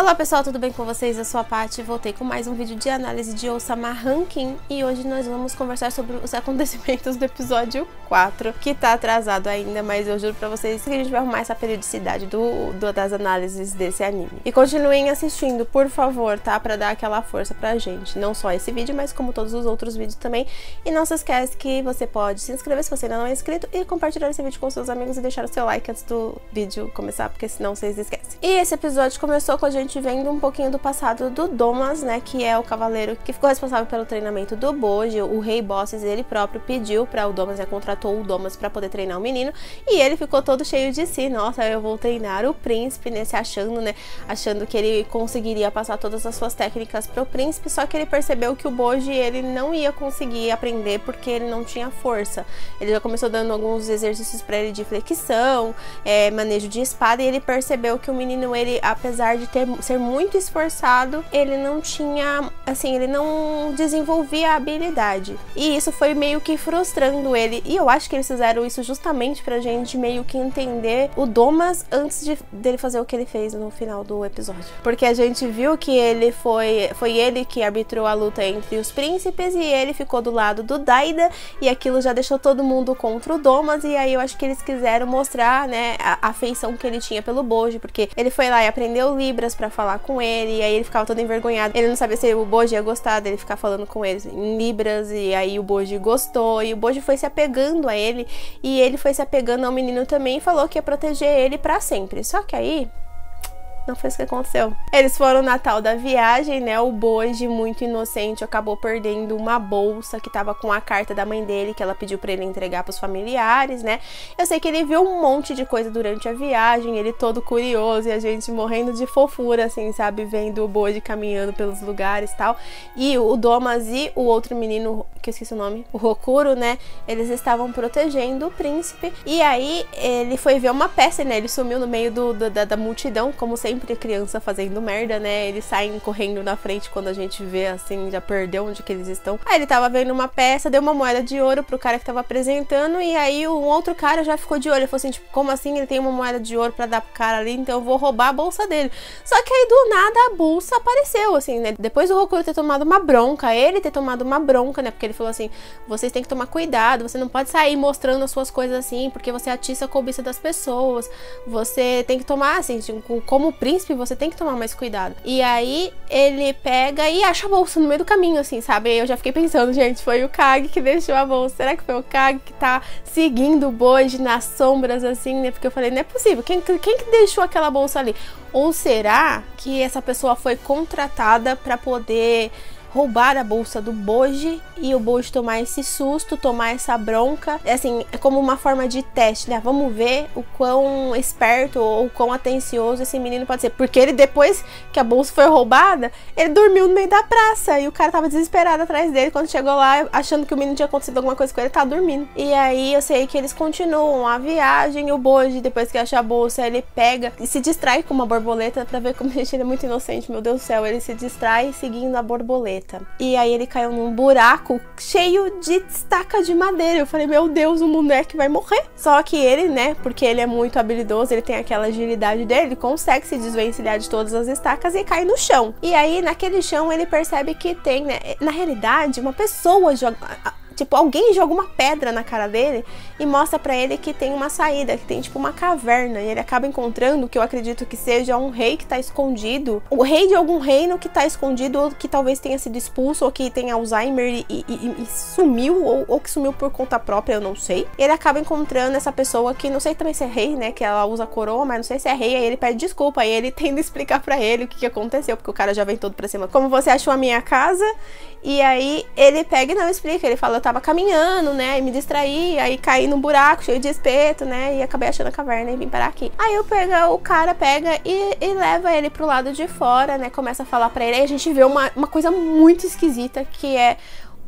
Olá pessoal, tudo bem com vocês? Eu sou a Paty, voltei com mais um vídeo de análise de Osama Ranking e hoje nós vamos conversar sobre os acontecimentos do episódio 4, que tá atrasado ainda, mas eu juro pra vocês que a gente vai arrumar essa periodicidade das análises desse anime. E continuem assistindo, por favor, tá? Pra dar aquela força pra gente, não só esse vídeo, mas como todos os outros vídeos também. E não se esquece que você pode se inscrever se você ainda não é inscrito e compartilhar esse vídeo com seus amigos e deixar o seu like antes do vídeo começar, porque senão vocês esquecem. E esse episódio começou com a gente vendo um pouquinho do passado do Domas, né, que é o cavaleiro que ficou responsável pelo treinamento do Bojji. O rei Bosses, ele próprio pediu para o Domas, né, contratou o Domas para poder treinar o menino, e ele ficou todo cheio de si. Nossa, eu vou treinar o príncipe, né, se achando, né, achando que ele conseguiria passar todas as suas técnicas pro príncipe, só que ele percebeu que o Bojji, ele não ia conseguir aprender porque ele não tinha força. Ele já começou dando alguns exercícios para ele de flexão, manejo de espada, e ele percebeu que o menino, ele, apesar de ser muito esforçado, ele não tinha, assim, ele não desenvolvia a habilidade. E isso foi meio que frustrando ele. E eu acho que eles fizeram isso justamente pra gente meio que entender o Domas antes dele fazer o que ele fez no final do episódio. Porque a gente viu que ele foi ele que arbitrou a luta entre os príncipes e ele ficou do lado do Daida, e aquilo já deixou todo mundo contra o Domas. E aí eu acho que eles quiseram mostrar, né, a afeição que ele tinha pelo Bojji, porque ele foi lá e aprendeu Libras pra falar com ele, e aí ele ficava todo envergonhado. Ele não sabia se o Bojji ia gostar dele ficar falando com ele em Libras, e aí o Bojji gostou, e o Bojji foi se apegando a ele, e ele foi se apegando ao menino também, e falou que ia proteger ele pra sempre. Só que aí não foi isso que aconteceu. Eles foram na tal da viagem, né? O Bojji, muito inocente, acabou perdendo uma bolsa que tava com a carta da mãe dele, que ela pediu pra ele entregar pros familiares, né? Eu sei que ele viu um monte de coisa durante a viagem, ele todo curioso, e a gente morrendo de fofura, assim, sabe? Vendo o Bojji caminhando pelos lugares e tal. E o Domas e o outro menino, que eu esqueci o nome, o Rokuro, né? Eles estavam protegendo o príncipe. E aí ele foi ver uma peça, né? Ele sumiu no meio da multidão, como sempre criança fazendo merda, né? Eles saem correndo na frente quando a gente vê, assim, já perdeu onde que eles estão. Aí ele tava vendo uma peça, deu uma moeda de ouro pro cara que tava apresentando, e aí um outro cara já ficou de olho. Ele falou assim, tipo, como assim ele tem uma moeda de ouro pra dar pro cara ali? Então eu vou roubar a bolsa dele. Só que aí do nada a bolsa apareceu, assim, né? Depois do Rokuro ter tomado uma bronca, ele ter tomado uma bronca, né? Porque ele falou assim, vocês têm que tomar cuidado, você não pode sair mostrando as suas coisas assim, porque você atiça a cobiça das pessoas. Você tem que tomar, assim, tipo, como príncipe, você tem que tomar mais cuidado. E aí ele pega e acha a bolsa no meio do caminho, assim, sabe? Eu já fiquei pensando, gente, foi o Kage que deixou a bolsa. Será que foi o Kage que tá seguindo o Bojji nas sombras, assim, né? Porque eu falei, não é possível. Quem que deixou aquela bolsa ali? Ou será que essa pessoa foi contratada pra poder roubar a bolsa do Bojji e o Bojji tomar esse susto, tomar essa bronca? É assim, é como uma forma de teste, né? Vamos ver o quão esperto ou quão atencioso esse menino pode ser. Porque ele, depois que a bolsa foi roubada, ele dormiu no meio da praça e o cara tava desesperado atrás dele. Quando chegou lá, achando que o menino tinha acontecido alguma coisa com ele, tava dormindo. E aí eu sei que eles continuam a viagem e o Bojji, depois que acha a bolsa, ele pega e se distrai com uma borboleta, pra ver como ele é muito inocente, meu Deus do céu. Ele se distrai seguindo a borboleta. E aí ele caiu num buraco cheio de estaca de madeira. Eu falei, meu Deus, o moleque vai morrer. Só que ele, né, porque ele é muito habilidoso, ele tem aquela agilidade dele, ele consegue se desvencilhar de todas as estacas e cai no chão. E aí, naquele chão, ele percebe que tem, né, na realidade, uma pessoa joga... Tipo, alguém joga uma pedra na cara dele e mostra pra ele que tem uma saída, que tem tipo uma caverna. E ele acaba encontrando o que eu acredito que seja um rei que tá escondido. O rei de algum reino que tá escondido, ou que talvez tenha sido expulso, ou que tem Alzheimer e sumiu, ou que sumiu por conta própria, eu não sei. Ele acaba encontrando essa pessoa que, não sei também se é rei, né, que ela usa coroa, mas não sei se é rei. Aí ele pede desculpa, aí ele tenta explicar pra ele o que aconteceu, porque o cara já vem todo pra cima. Como você achou a minha casa? E aí ele pega e não explica, ele fala, eu tava caminhando, né, e me distraí, aí caí num buraco cheio de espeto, né, e acabei achando a caverna e vim parar aqui. Aí o cara pega e leva ele pro lado de fora, né, começa a falar pra ele, aí a gente vê uma coisa muito esquisita, que é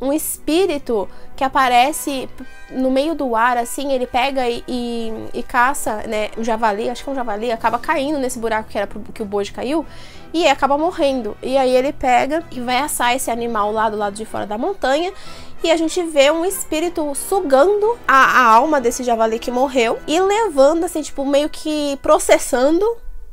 um espírito que aparece no meio do ar, assim. Ele pega e caça, né, um javali, acho que é um javali, acaba caindo nesse buraco que era que o Bojji caiu, e acaba morrendo. E aí ele pega e vai assar esse animal lá do lado de fora da montanha, e a gente vê um espírito sugando a alma desse javali que morreu e levando, assim, tipo, meio que processando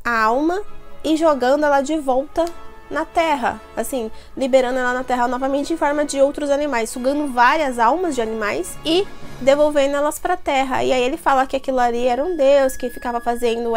a alma e jogando ela de volta na terra, assim, liberando ela na terra novamente em forma de outros animais, sugando várias almas de animais e devolvendo elas pra terra. E aí ele fala que aquilo ali era um deus que ficava fazendo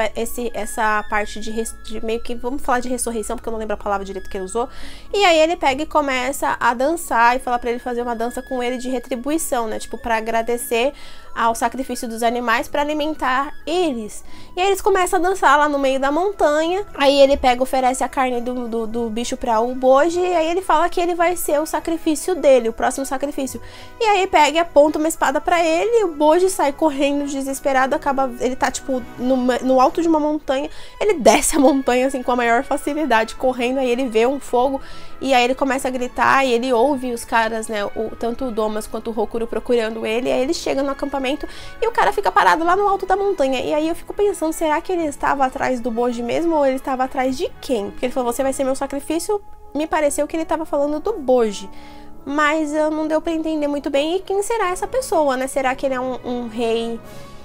essa parte de meio que, vamos falar de ressurreição, porque eu não lembro a palavra direito que ele usou. E aí ele pega e começa a dançar e fala pra ele fazer uma dança com ele de retribuição, né, tipo, pra agradecer ao sacrifício dos animais para alimentar eles. E aí eles começam a dançar lá no meio da montanha. Aí ele pega, oferece a carne do bicho para o Bojji. E aí ele fala que ele vai ser o sacrifício dele, o próximo sacrifício. E aí pega e aponta uma espada para ele. E o Bojji sai correndo desesperado. Ele tá tipo no alto de uma montanha. Ele desce a montanha assim com a maior facilidade, correndo. Aí ele vê um fogo. E aí ele começa a gritar e ele ouve os caras, né, tanto o Domas quanto o Hokuro procurando ele. E aí ele chega no acampamento e o cara fica parado lá no alto da montanha. E aí eu fico pensando, será que ele estava atrás do Bojji mesmo ou ele estava atrás de quem? Porque ele falou, você vai ser meu sacrifício. Me pareceu que ele estava falando do Bojji, mas não deu pra entender muito bem. E quem será essa pessoa, né? Será que ele é um rei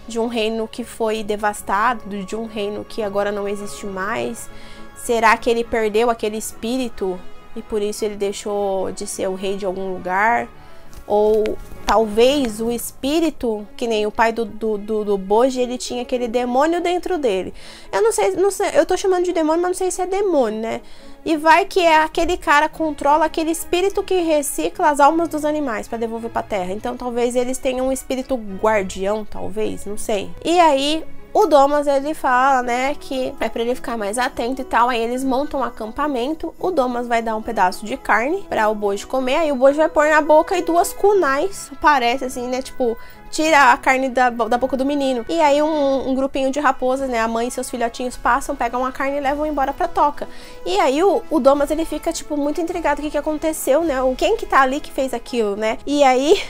de um reino que foi devastado, de um reino que agora não existe mais? Será que ele perdeu aquele espírito e por isso ele deixou de ser o rei de algum lugar? Ou talvez o espírito, que nem o pai do Bojji, ele tinha aquele demônio dentro dele. Eu não sei, eu tô chamando de demônio, mas não sei se é demônio, né? E vai que é aquele cara controla aquele espírito que recicla as almas dos animais para devolver pra terra. Então talvez eles tenham um espírito guardião, talvez, não sei. E aí o Domas, ele fala, né, que é pra ele ficar mais atento e tal. Aí eles montam um acampamento. O Domas vai dar um pedaço de carne pra o Bojji comer. Aí o Bojji vai pôr na boca e duas kunais, parece assim, né, tipo, tira a carne da boca do menino. E aí um grupinho de raposas, né, a mãe e seus filhotinhos passam, pegam a carne e levam embora pra toca. E aí o Domas, ele fica, tipo, muito intrigado com o que aconteceu, né, quem que tá ali que fez aquilo, né. E aí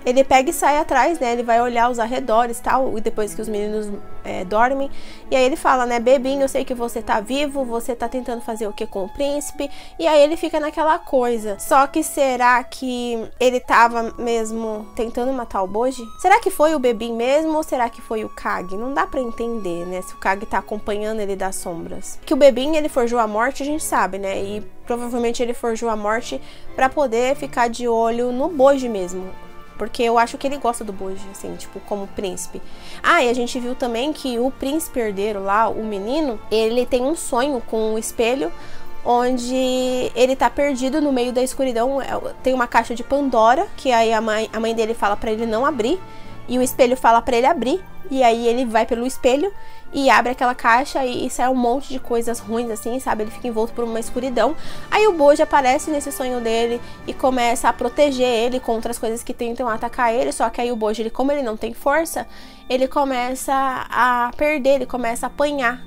ele pega e sai atrás, né? Ele vai olhar os arredores e tal, e depois que os meninos dormem. E aí ele fala, né? Bebinho, eu sei que você tá vivo, você tá tentando fazer o que com o príncipe? E aí ele fica naquela coisa. Só que será que ele tava mesmo tentando matar o Bojji? Será que foi o Bebinho mesmo ou será que foi o Kage? Não dá pra entender, né? Se o Kage tá acompanhando ele das sombras. Que o Bebinho, ele forjou a morte, a gente sabe, né? E provavelmente ele forjou a morte pra poder ficar de olho no Bojji mesmo. Porque eu acho que ele gosta do Bojji, assim, tipo, como príncipe. Ah, e a gente viu também que o príncipe herdeiro lá, o menino, ele tem um sonho com um espelho onde ele tá perdido no meio da escuridão. Tem uma caixa de Pandora, que aí a mãe dele fala pra ele não abrir, e o espelho fala pra ele abrir, e aí ele vai pelo espelho e abre aquela caixa e sai um monte de coisas ruins, assim, sabe? Ele fica envolto por uma escuridão. Aí o Bojji aparece nesse sonho dele e começa a proteger ele contra as coisas que tentam atacar ele. Só que aí o Bojji, como ele não tem força, ele começa a perder, ele começa a apanhar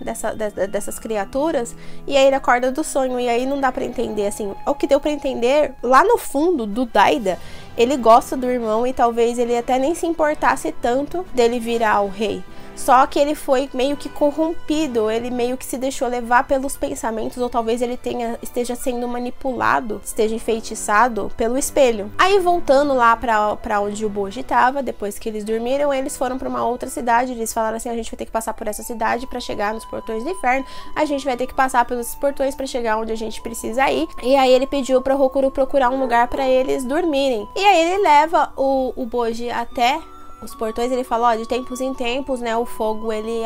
dessas criaturas. E aí ele acorda do sonho. E aí não dá pra entender, assim. O que deu pra entender, lá no fundo do Daida, ele gosta do irmão e talvez ele até nem se importasse tanto dele virar o rei. Só que ele foi meio que corrompido, ele meio que se deixou levar pelos pensamentos, ou talvez ele esteja sendo manipulado, esteja enfeitiçado pelo espelho. Aí voltando lá pra onde o Bojji tava, depois que eles dormiram, eles foram pra uma outra cidade. Eles falaram assim, a gente vai ter que passar por essa cidade pra chegar nos portões do inferno, a gente vai ter que passar pelos portões pra chegar onde a gente precisa ir. E aí ele pediu pra Hokuro procurar um lugar pra eles dormirem. E aí ele leva o Bojji até os portões. Ele fala, ó, de tempos em tempos, né, o fogo ele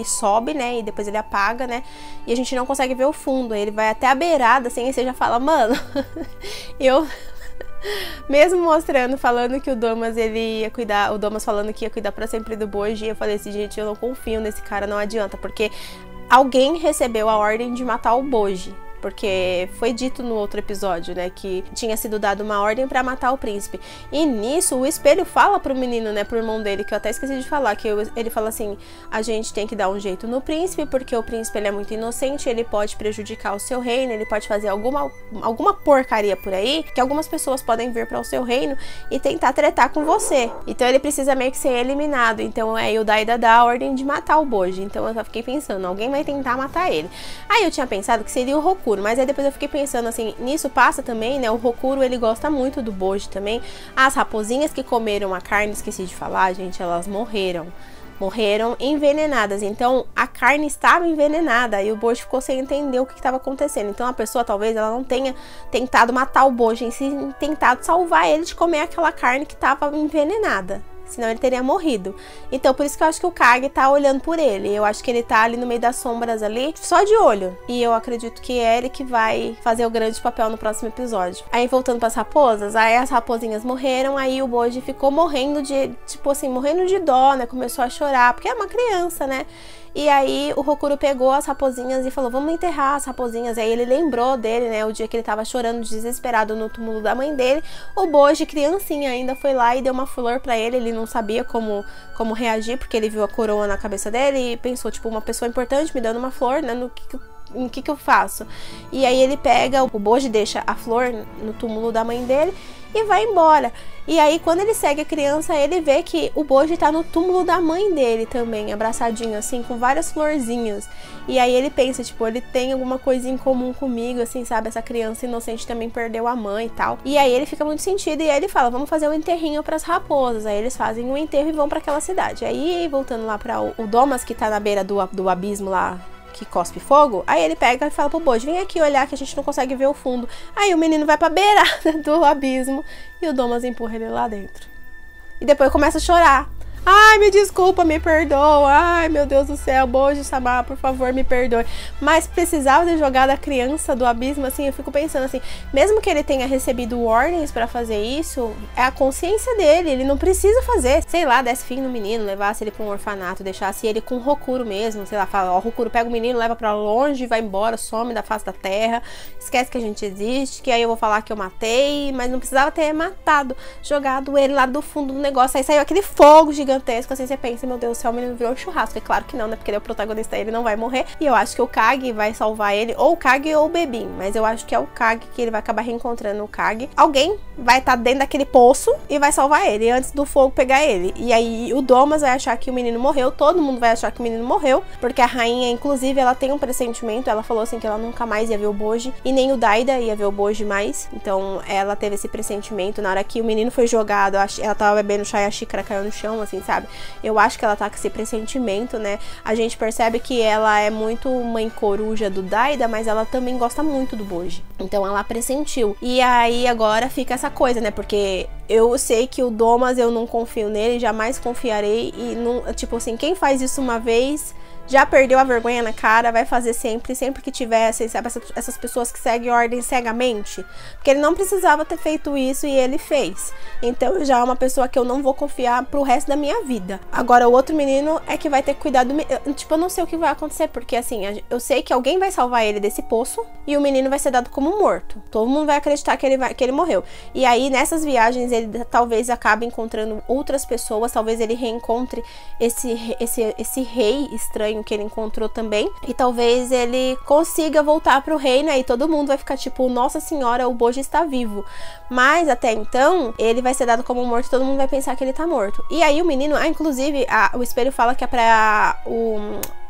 sobe, né, e depois ele apaga, né, e a gente não consegue ver o fundo. Aí ele vai até a beirada, assim, e você já fala, mano, eu... Mesmo mostrando, falando que o Domas, ele ia cuidar, o Domas falando que ia cuidar pra sempre do Bojji, eu falei assim, gente, eu não confio nesse cara, não adianta, porque alguém recebeu a ordem de matar o Bojji. Porque foi dito no outro episódio, né, que tinha sido dado uma ordem pra matar o príncipe. E nisso, o espelho fala pro menino, né, pro irmão dele, que eu até esqueci de falar, que ele fala assim, a gente tem que dar um jeito no príncipe, porque o príncipe, ele é muito inocente, ele pode prejudicar o seu reino, ele pode fazer alguma porcaria por aí, que algumas pessoas podem vir para o seu reino e tentar tretar com você. Então ele precisa meio que ser eliminado. Então aí o Daida dá a ordem de matar o Bojji. Então eu só fiquei pensando, alguém vai tentar matar ele. Aí eu tinha pensado que seria o Hokuro, mas aí depois eu fiquei pensando assim, nisso passa também, né, o Hokuro, ele gosta muito do Bojji também. As raposinhas que comeram a carne, esqueci de falar, gente, elas morreram. morreram envenenadas. Então a carne estava envenenada e o Boji ficou sem entender o que estava acontecendo. Então a pessoa talvez ela não tenha tentado matar o Boji, em si, tentado salvar ele de comer aquela carne que estava envenenada. Senão ele teria morrido. Então por isso que eu acho que o Kage tá olhando por ele. Eu acho que ele tá ali no meio das sombras ali, só de olho. E eu acredito que é ele que vai fazer o grande papel no próximo episódio. Aí voltando pras raposas, aí as raposinhas morreram. Aí o Boji ficou morrendo de, tipo assim, morrendo de dó, né? Começou a chorar, porque é uma criança, né? E aí o Hokuro pegou as raposinhas e falou, vamos enterrar as raposinhas. Aí ele lembrou dele, né, o dia que ele tava chorando desesperado no túmulo da mãe dele. O Boji, criancinha ainda, foi lá e deu uma flor pra ele. Ele não sabia como reagir, porque ele viu a coroa na cabeça dele e pensou, tipo, uma pessoa importante me dando uma flor, né, o que eu faço? E aí ele pega, o Boji deixa a flor no túmulo da mãe dele e vai embora. E aí quando ele segue a criança, ele vê que o Boji tá no túmulo da mãe dele também, abraçadinho assim, com várias florzinhas. E aí ele pensa, tipo, ele tem alguma coisa em comum comigo, assim, sabe? Essa criança inocente também perdeu a mãe e tal. E aí ele fica muito sentido e aí ele fala, vamos fazer um enterrinho pras raposas. Aí eles fazem um enterro e vão pra aquela cidade. Aí voltando lá pra o Domas, que tá na beira do abismo lá, que cospe fogo, aí ele pega e fala pro Boji, vem aqui olhar que a gente não consegue ver o fundo. Aí o menino vai pra beirada do abismo e o Domas empurra ele lá dentro. E depois começa a chorar. Ai, me desculpa, me perdoa. Ai, meu Deus do céu, Boji-sama, por favor, me perdoe. Mas precisava ter jogado a criança do abismo, assim, eu fico pensando assim, mesmo que ele tenha recebido ordens pra fazer isso, é a consciência dele, ele não precisa fazer. Sei lá, desse fim no menino, levasse ele pra um orfanato, deixasse ele com o Hokuro mesmo, sei lá, fala, ó, Hokuro pega o menino, leva pra longe, vai embora, some da face da terra, esquece que a gente existe, que aí eu vou falar que eu matei, mas não precisava ter matado, jogado ele lá do fundo do negócio, aí saiu aquele fogo gigantesco, assim, você pensa, meu Deus do céu, o menino virou um churrasco. É claro que não, né, porque ele é o protagonista, ele não vai morrer, e eu acho que o Kage vai salvar ele, ou o Kage ou o Bebin, mas eu acho que é o Kage, que ele vai acabar reencontrando o Kage. Alguém vai estar dentro daquele poço e vai salvar ele, antes do fogo pegar ele, e aí o Domas vai achar que o menino morreu, todo mundo vai achar que o menino morreu, porque a rainha, inclusive, ela tem um pressentimento, ela falou assim que ela nunca mais ia ver o Boji, e nem o Daida ia ver o Boji mais, então ela teve esse pressentimento, na hora que o menino foi jogado, ela tava bebendo chá e a xícara caiu no chão, assim, sabe? Eu acho que ela tá com esse pressentimento, né? A gente percebe que ela é muito mãe coruja do Daida, mas ela também gosta muito do Boji. Então ela pressentiu. E aí agora fica essa coisa, né? Porque eu sei que o Domas, eu não confio nele, jamais confiarei. E não, tipo assim, quem faz isso uma vez já perdeu a vergonha na cara, vai fazer sempre que tiver, sabe, essas pessoas que seguem ordem cegamente, porque ele não precisava ter feito isso e ele fez. Então já é uma pessoa que eu não vou confiar pro resto da minha vida. Agora o outro menino é que vai ter que cuidar do tipo, eu não sei o que vai acontecer, porque assim, eu sei que alguém vai salvar ele desse poço e o menino vai ser dado como morto. Todo mundo vai acreditar que ele morreu. E aí nessas viagens ele talvez acabe encontrando outras pessoas, talvez ele reencontre esse rei estranho que ele encontrou também, e talvez ele consiga voltar pro reino, aí todo mundo vai ficar tipo, nossa senhora, o Boji está vivo, mas até então ele vai ser dado como morto, todo mundo vai pensar que ele tá morto. E aí o menino, inclusive o espelho fala que é pra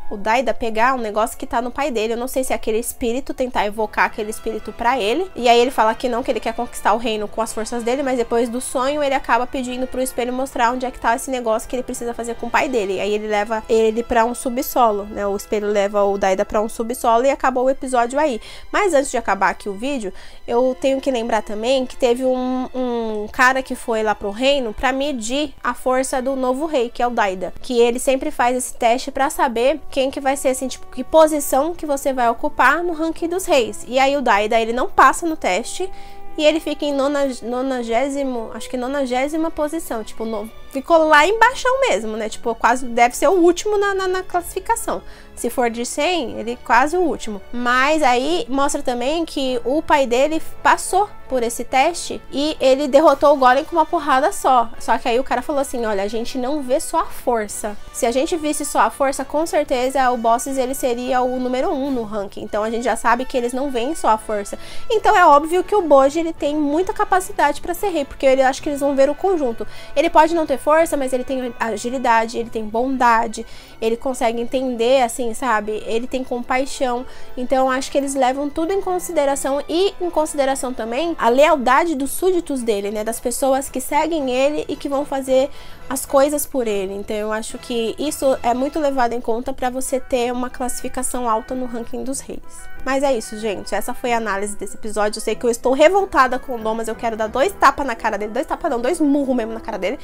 o Daida pegar um negócio que tá no pai dele. Eu não sei se é aquele espírito, tentar evocar aquele espírito pra ele. E aí ele fala que não, que ele quer conquistar o reino com as forças dele, mas depois do sonho ele acaba pedindo pro espelho mostrar onde é que tá esse negócio que ele precisa fazer com o pai dele. Aí ele leva ele pra um subsolo, né? O espelho leva o Daida pra um subsolo e acabou o episódio aí. Mas antes de acabar aqui o vídeo, eu tenho que lembrar também que teve um cara que foi lá pro reino pra medir a força do novo rei, que é o Daida. Que ele sempre faz esse teste pra saber quem que vai ser, assim, tipo, que posição que você vai ocupar no ranking dos reis. E aí o Daida, ele não passa no teste e ele fica em 90ª posição, tipo, ficou lá embaixo mesmo, né, tipo, quase deve ser o último na classificação. Se for de 100, ele é quase o último. Mas aí mostra também que o pai dele passou por esse teste e ele derrotou o Golem com uma porrada só. Só que aí o cara falou assim, olha, a gente não vê só a força. Se a gente visse só a força, com certeza o Bosses ele seria o número 1 no ranking. Então a gente já sabe que eles não veem só a força. Então é óbvio que o Boji ele tem muita capacidade para ser rei, porque eu acho que eles vão ver o conjunto. Ele pode não ter força, mas ele tem agilidade, ele tem bondade, ele consegue entender, assim, sabe? Ele tem compaixão. Então, acho que eles levam tudo em consideração e em consideração também a lealdade dos súditos dele, né? Das pessoas que seguem ele e que vão fazer as coisas por ele. Então, eu acho que isso é muito levado em conta para você ter uma classificação alta no ranking dos reis. Mas é isso, gente. Essa foi a análise desse episódio. Eu sei que eu estou revoltada com o Dom, mas eu quero dar 2 tapas na cara dele. 2 tapas não, 2 murros mesmo na cara dele.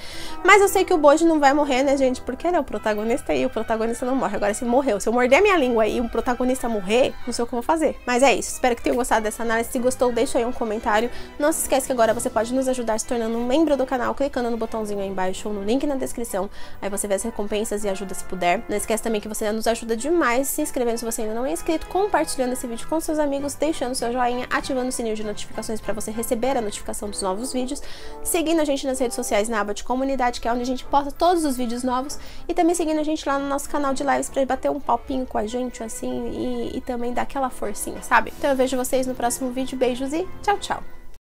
Mas eu sei que o Bojji não vai morrer, né, gente? Porque ele é o protagonista e o protagonista não morre. Agora, se morreu, se eu morder a minha língua e o protagonista morrer, não sei o que eu vou fazer. Mas é isso. Espero que tenham gostado dessa análise. Se gostou, deixa aí um comentário. Não se esquece que agora você pode nos ajudar se tornando um membro do canal, clicando no botãozinho aí embaixo ou no link na descrição. Aí você vê as recompensas e ajuda se puder. Não esquece também que você nos ajuda demais se inscrevendo se você ainda não é inscrito, compartilhando esse vídeo com seus amigos, deixando seu joinha, ativando o sininho de notificações para você receber a notificação dos novos vídeos, seguindo a gente nas redes sociais na aba de comunidade, que é onde a gente posta todos os vídeos novos, e também seguindo a gente lá no nosso canal de lives para bater um papinho com a gente, assim, e também dar aquela forcinha, sabe? Então eu vejo vocês no próximo vídeo. Beijos e tchau, tchau!